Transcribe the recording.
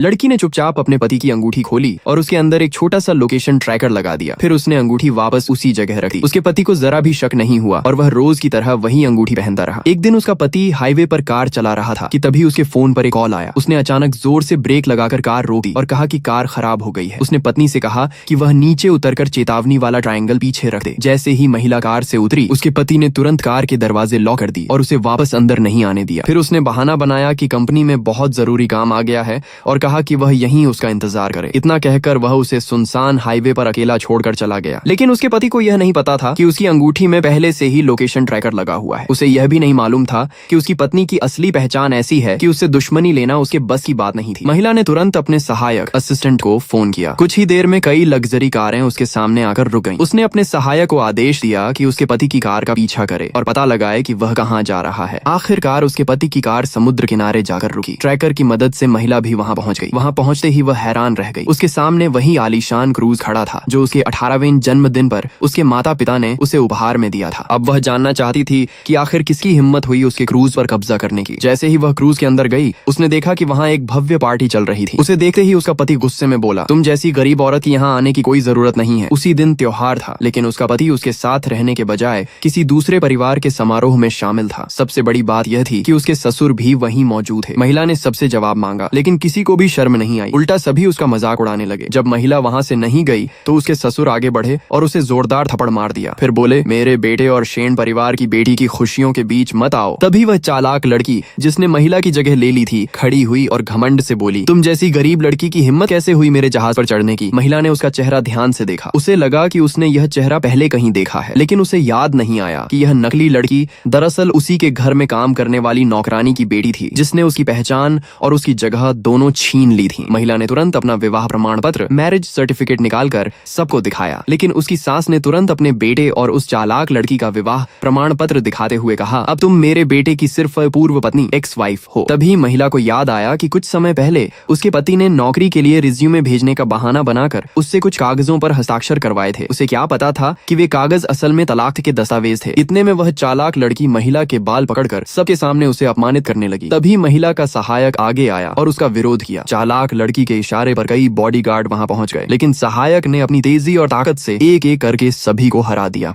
लड़की ने चुपचाप अपने पति की अंगूठी खोली और उसके अंदर एक छोटा सा लोकेशन ट्रैकर लगा दिया। फिर उसने अंगूठी वापस उसी जगह रख दी। उसके पति को जरा भी शक नहीं हुआ और वह रोज की तरह वही अंगूठी पहनता रहा। एक दिन उसका पति हाईवे पर कार चला रहा था कि तभी उसके फोन पर एक कॉल आया। उसने अचानक जोर से ब्रेक लगाकर कार रोक दी और कहा कि कार खराब हो गई है। उसने पत्नी से कहा कि वह नीचे उतरकर चेतावनी वाला ट्रायंगल पीछे रख दे। जैसे ही महिला कार से उतरी, उसके पति ने तुरंत कार के दरवाजे लॉक कर दिए और उसे वापस अंदर नहीं आने दिया। फिर उसने बहाना बनाया कि कंपनी में बहुत जरूरी काम आ गया है और कहा कि वह यहीं उसका इंतजार करे। इतना कहकर वह उसे सुनसान हाईवे पर अकेला छोड़कर चला गया। लेकिन उसके पति को यह नहीं पता था कि उसकी अंगूठी में पहले से ही लोकेशन ट्रैकर लगा हुआ है। उसे यह भी नहीं मालूम था कि उसकी पत्नी की असली पहचान ऐसी है कि उससे दुश्मनी लेना उसके बस की बात नहीं थी। महिला ने तुरंत अपने सहायक असिस्टेंट को फोन किया। कुछ ही देर में कई लग्जरी कारें उसके सामने आकर रुक गईं। उसने अपने सहायक को आदेश दिया कि उसके पति की कार का पीछा करे और पता लगाए कि वह कहाँ जा रहा है। आखिरकार उसके पति की कार समुद्र किनारे जाकर रुकी। ट्रैकर की मदद से महिला भी वहाँ पहुँच गई। वहाँ पहुँचते ही वह हैरान रह गई। उसके सामने वही आलीशान क्रूज खड़ा था जो उसके 18वें जन्मदिन पर उसके माता पिता ने उसे उपहार में दिया था। अब वह जानना चाहती थी कि आखिर किसकी हिम्मत हुई उसके क्रूज पर कब्जा करने की। जैसे ही वह क्रूज के अंदर गई, उसने देखा कि वहाँ एक भव्य पार्टी चल रही थी। उसे देखते ही उसका पति गुस्से में बोला, तुम जैसी गरीब औरत यहाँ आने की कोई जरूरत नहीं है। उसी दिन त्योहार था, लेकिन उसका पति उसके साथ रहने के बजाय किसी दूसरे परिवार के समारोह में शामिल था। सबसे बड़ी बात यह थी कि उसके ससुर भी वहीं मौजूद थे। महिला ने सबसे जवाब मांगा, लेकिन किसी को भी शर्म नहीं आई। उल्टा सभी उसका मजाक उड़ाने लगे। जब महिला वहाँ से नहीं गई तो उसके ससुर आगे बढ़े और उसे जोरदार थप्पड़ मार दिया। फिर बोले, मेरे बेटे और शेन परिवार की बेटी की खुशियों के बीच मत आओ। तभी वह चालाक लड़की जिसने महिला की जगह ले ली थी खड़ी हुई और घमंड से बोली, तुम जैसी गरीब लड़की की हिम्मत कैसे हुई मेरे जहाज पर चढ़ने की। महिला ने उसका चेहरा ध्यान से देखा। उसे लगा कि उसने यह चेहरा पहले कहीं देखा है, लेकिन उसे याद नहीं आया कि यह नकली लड़की दरअसल उसी के घर में काम करने वाली नौकरानी की बेटी थी जिसने उसकी पहचान और उसकी जगह दोनों छीन ली थी। महिला ने तुरंत अपना विवाह प्रमाण पत्र, मैरिज सर्टिफिकेट निकालकर सबको दिखाया, लेकिन उसकी सास ने तुरंत अपने बेटे और उस चालाक लड़की का विवाह प्रमाण पत्र दिखाते हुए कहा, अब तुम मेरे बेटे की सिर्फ पूर्व पत्नी एक्स वाइफ हो। तभी महिला को याद आया कि कुछ समय पहले उसके पति ने नौकरी के लिए रिज्यूमे भेजने का बहाना बनाकर उससे कुछ कागजों पर हस्ताक्षर करवाए थे। उसे क्या पता था कि वे कागज असल में तलाक के दस्तावेज थे। इतने में वह चालाक लड़की महिला के बाल पकड़कर सबके सामने उसे अपमानित करने लगी। तभी महिला का सहायक आगे आया और उसका विरोध किया। चालाक लड़की के इशारे पर कई बॉडीगार्ड वहां पहुंच गए, लेकिन सहायक ने अपनी तेजी और ताकत से एक एक करके सभी को हरा दिया।